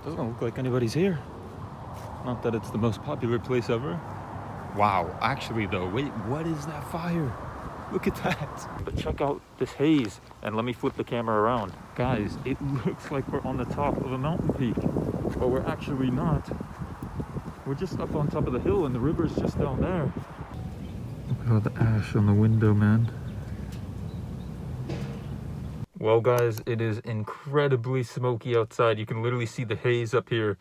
Doesn't look like anybody's here. Not that it's the most popular place ever. Wow, actually though, wait, what is that fire? Look at that. But check out this haze, and let me flip the camera around. Guys, it looks like we're on the top of a mountain peak, but we're actually not. We're just up on top of the hill and the river's just down there. Look at all the ash on the window, man. Well guys, it is incredibly smoky outside. You can literally see the haze up here.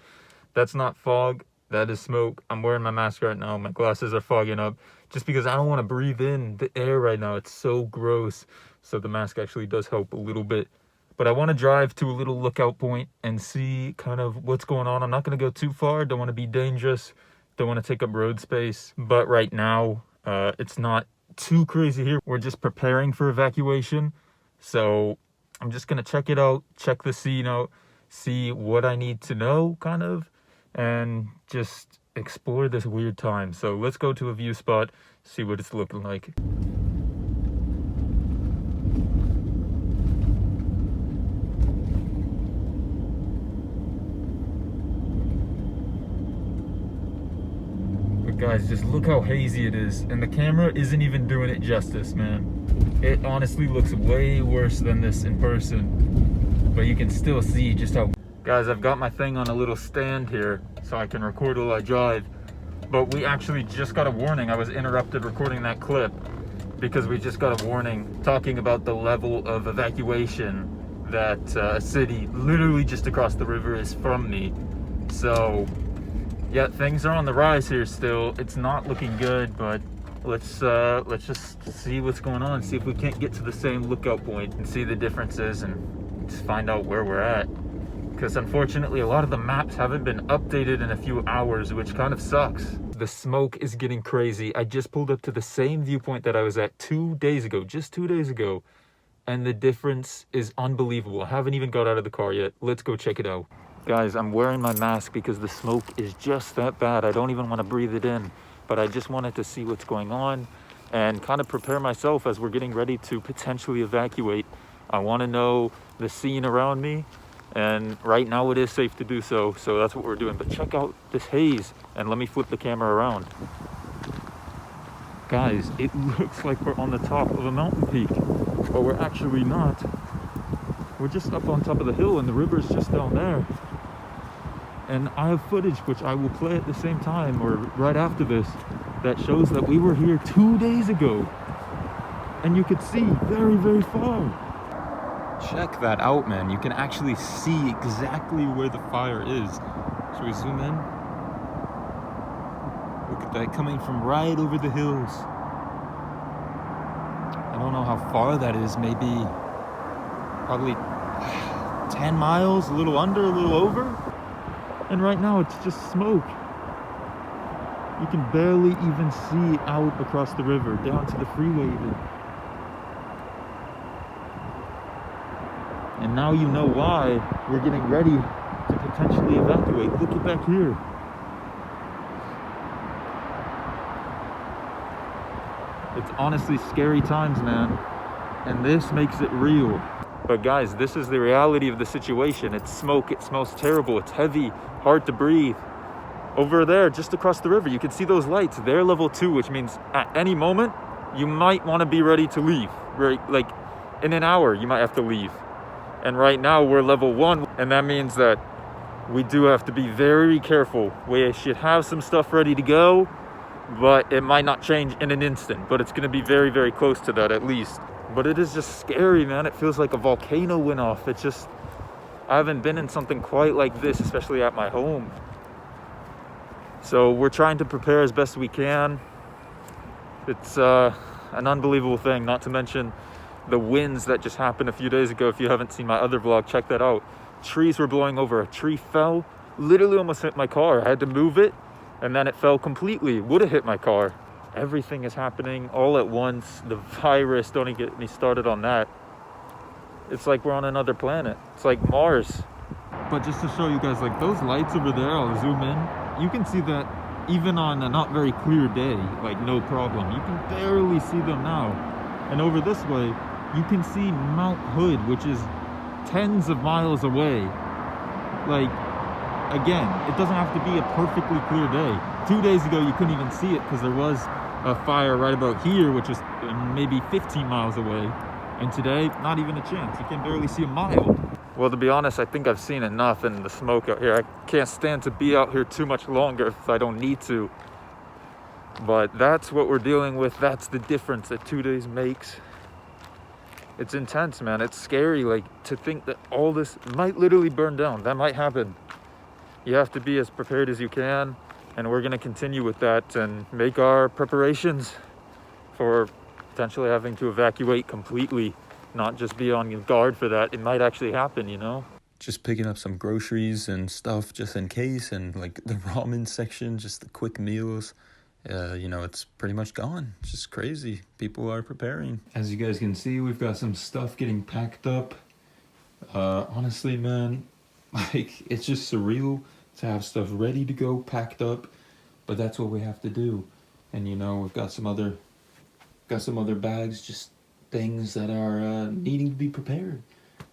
That's not fog, that is smoke. I'm wearing my mask right now. My glasses are fogging up just because I don't want to breathe in the air right now. It's so gross. So the mask actually does help a little bit. But I want to drive to a little lookout point and see kind of what's going on. I'm not going to go too far. Don't want to be dangerous. Don't want to take up road space. But right now, it's not too crazy here. We're just preparing for evacuation. So I'm just going to check it out, check the scene out, see what I need to know, kind of, and just explore this weird time. So let's go to a view spot, see what it's looking like. But guys, just look how hazy it is, and the camera isn't even doing it justice, man. It honestly looks way worse than this in person, but you can still see just how... Guys, I've got my thing on a little stand here so I can record while I drive, but we actually just got a warning. I was interrupted recording that clip because we just got a warning talking about the level of evacuation that a city literally just across the river is from me. So yeah, things are on the rise here still. It's not looking good, but let's just see what's going on, see if we can't get to the same lookout point and see the differences and just find out where we're at. Because unfortunately, a lot of the maps haven't been updated in a few hours, which kind of sucks. The smoke is getting crazy. I just pulled up to the same viewpoint that I was at 2 days ago, just 2 days ago, and the difference is unbelievable. I haven't even got out of the car yet. Let's go check it out. Guys, I'm wearing my mask because the smoke is just that bad. I don't even want to breathe it in. But I just wanted to see what's going on and kind of prepare myself as we're getting ready to potentially evacuate. I want to know the scene around me, and right now it is safe to do so, so that's what we're doing. But check out this haze, and let me flip the camera around. Guys, it looks like we're on the top of a mountain peak, but we're actually not. We're just up on top of the hill and the river's just down there. And I have footage, which I will play at the same time or right after this, that shows that we were here 2 days ago. And you could see very, very far. Check that out, man. You can actually see exactly where the fire is. Should we zoom in? Look at that, coming from right over the hills. I don't know how far that is, maybe probably 10 miles, a little under, a little over. And right now it's just smoke. You can barely even see out across the river, down to the freeway even. And now you know why we're getting ready to potentially evacuate. Look at back here. It's honestly scary times, man. And this makes it real. But guys, this is the reality of the situation. It's smoke, it smells terrible, it's heavy, hard to breathe. Over there, just across the river, you can see those lights. They're level 2, which means at any moment, you might want to be ready to leave. Right, like in an hour, you might have to leave. And right now, we're level 1, and that means that we do have to be very careful. We should have some stuff ready to go, but it might not change in an instant. But it's going to be very, very close to that at least. But it is just scary, man. It feels like a volcano went off. It's just, I haven't been in something quite like this, especially at my home. So we're trying to prepare as best we can. It's an unbelievable thing, not to mention the winds that just happened a few days ago. If you haven't seen my other vlog, check that out. Trees were blowing over. A tree fell, literally almost hit my car. I had to move it, and then it fell completely. Would have hit my car. Everything is happening all at once. The virus, don't even get me started on that. It's like we're on another planet. It's like Mars. But just to show you guys, like those lights over there, I'll zoom in. You can see that even on a not very clear day, like no problem. You can barely see them now. And over this way, you can see Mount Hood, which is tens of miles away. Like, again, it doesn't have to be a perfectly clear day. 2 days ago, you couldn't even see it because there was a fire right about here, which is maybe 15 miles away. And today, not even a chance. You can barely see a mile. Well, to be honest, I think I've seen enough in the smoke out here. I can't stand to be out here too much longer if I don't need to. But that's what we're dealing with. That's the difference that 2 days makes. It's intense, man. It's scary, like, to think that all this might literally burn down. That might happen. You have to be as prepared as you can, and we're gonna continue with that and make our preparations for potentially having to evacuate completely, not just be on guard for that. It might actually happen, you know? Just picking up some groceries and stuff just in case, and like the ramen section, just the quick meals. You know, it's pretty much gone. It's just crazy. People are preparing. As you guys can see, we've got some stuff getting packed up. Honestly, man, like, it's just surreal to have stuff ready to go, packed up, but that's what we have to do. And you know, we've got some other bags, just things that are needing to be prepared.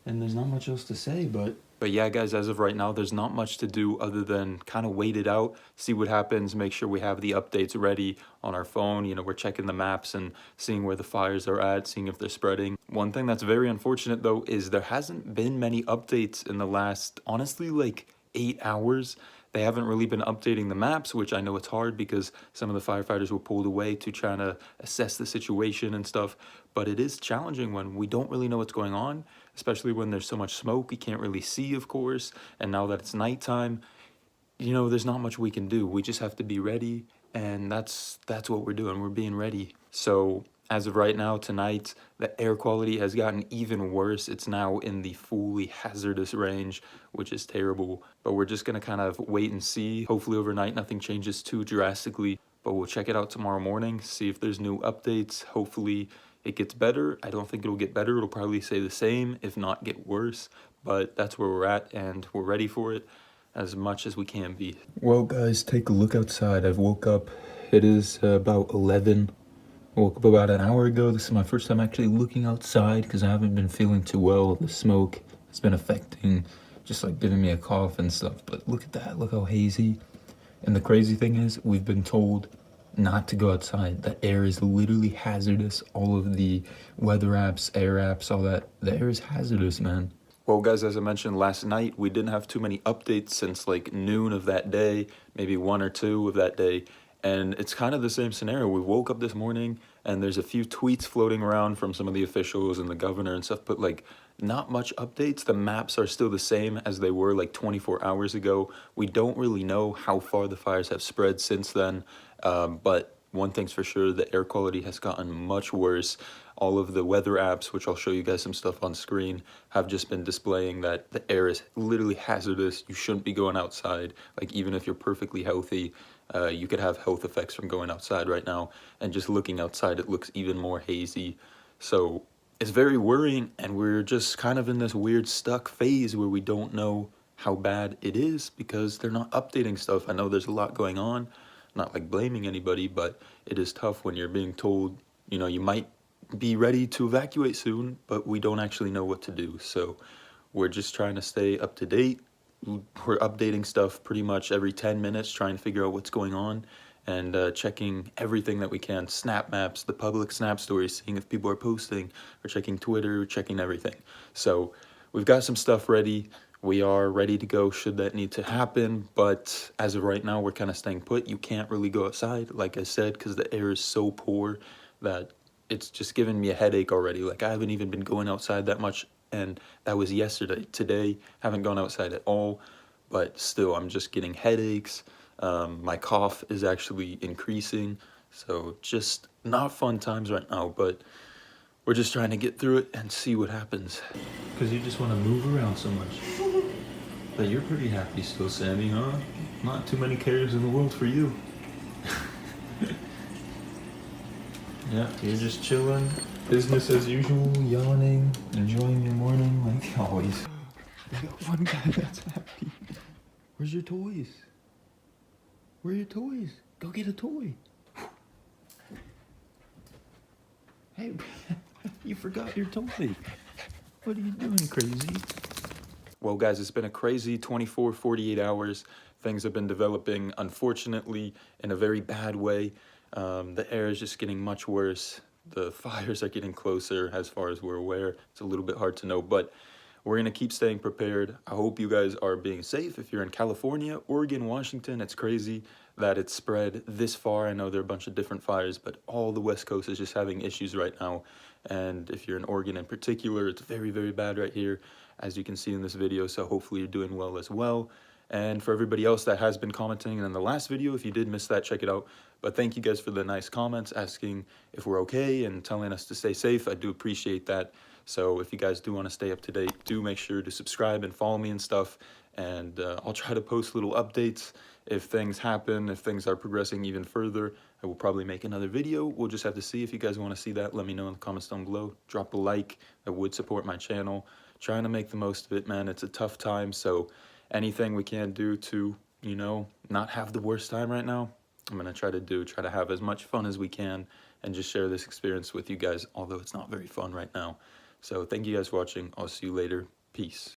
And there's not much else to say, but yeah, guys, as of right now, there's not much to do other than kind of wait it out, see what happens, make sure we have the updates ready on our phone. You know, we're checking the maps and seeing where the fires are at, seeing if they're spreading. One thing that's very unfortunate, though, is there hasn't been many updates in the last, honestly, like 8 hours. They haven't really been updating the maps, which I know it's hard because some of the firefighters were pulled away to try to assess the situation and stuff. But it is challenging when we don't really know what's going on, especially when there's so much smoke. We can't really see, of course. And now that it's nighttime, you know, there's not much we can do. We just have to be ready. And that's what we're doing. We're being ready. So as of right now, tonight, the air quality has gotten even worse. It's now in the fully hazardous range, which is terrible. But we're just going to kind of wait and see. Hopefully overnight, nothing changes too drastically. But we'll check it out tomorrow morning, see if there's new updates. Hopefully it gets better. I don't think it'll get better. It'll probably stay the same, if not get worse. But that's where we're at, and we're ready for it as much as we can be. Well, guys, take a look outside. I've woke up. It is about 11. I woke up about an hour ago. This is my first time actually looking outside because I haven't been feeling too well. The smoke has been affecting, just like giving me a cough and stuff. But look at that. Look how hazy. And the crazy thing is, we've been told not to go outside. The air is literally hazardous. All of the weather apps, air apps, all that. The air is hazardous, man. Well, guys, as I mentioned last night, we didn't have too many updates since like noon of that day, maybe 1 or 2 of that day. And it's kind of the same scenario. We woke up this morning and there's a few tweets floating around from some of the officials and the governor and stuff, but like not much updates. The maps are still the same as they were like 24 hours ago. We don't really know how far the fires have spread since then. But one thing's for sure, the air quality has gotten much worse. All of the weather apps, which I'll show you guys some stuff on screen, have just been displaying that the air is literally hazardous. You shouldn't be going outside. Like, even if you're perfectly healthy, you could have health effects from going outside right now. And just looking outside, it looks even more hazy. So it's very worrying, and we're just kind of in this weird stuck phase where we don't know how bad it is because they're not updating stuff. I know there's a lot going on, not like blaming anybody, but it is tough when you're being told, you know, you might be ready to evacuate soon, but we don't actually know what to do. So we're just trying to stay up to date. We're updating stuff pretty much every 10 minutes, trying to figure out what's going on and checking everything that we can. Snap maps, the public snap stories, seeing if people are posting. We're checking Twitter, checking everything. So we've got some stuff ready. We are ready to go should that need to happen, but as of right now, we're kind of staying put. You can't really go outside, like I said, because the air is so poor that it's just giving me a headache already. Like, I haven't even been going outside that much, and that was yesterday. Today, haven't gone outside at all, but still, I'm just getting headaches. My cough is actually increasing, so just not fun times right now, but we're just trying to get through it and see what happens. Because you just want to move around so much. But you're pretty happy still, Sammy, huh? Not too many cares in the world for you. Yeah, you're just chilling, business as usual, yawning, enjoying your morning like always. We got one guy that's happy. Where's your toys? Where are your toys? Go get a toy. Hey, you forgot your toy. What are you doing, crazy? Well, guys, it's been a crazy 24, 48 hours. Things have been developing, unfortunately, in a very bad way. The air is just getting much worse. The fires are getting closer as far as we're aware. It's a little bit hard to know, but we're going to keep staying prepared. I hope you guys are being safe. If you're in California, Oregon, Washington, it's crazy that it's spread this far. I know there are a bunch of different fires, but all the West Coast is just having issues right now. And if you're in Oregon in particular, it's very, very bad right here, as you can see in this video. So hopefully you're doing well as well. And for everybody else that has been commenting in the last video, if you did miss that, check it out. But thank you guys for the nice comments asking if we're okay and telling us to stay safe. I do appreciate that. So if you guys do want to stay up to date, do make sure to subscribe and follow me and stuff. And I'll try to post little updates if things happen, if things are progressing even further. I will probably make another video. We'll just have to see. If you guys want to see that, let me know in the comments down below. Drop a like. That would support my channel. Trying to make the most of it, man. It's a tough time, so anything we can do to, you know, not have the worst time right now, I'm going to try to have as much fun as we can and just share this experience with you guys, although it's not very fun right now. So thank you guys for watching. I'll see you later. Peace.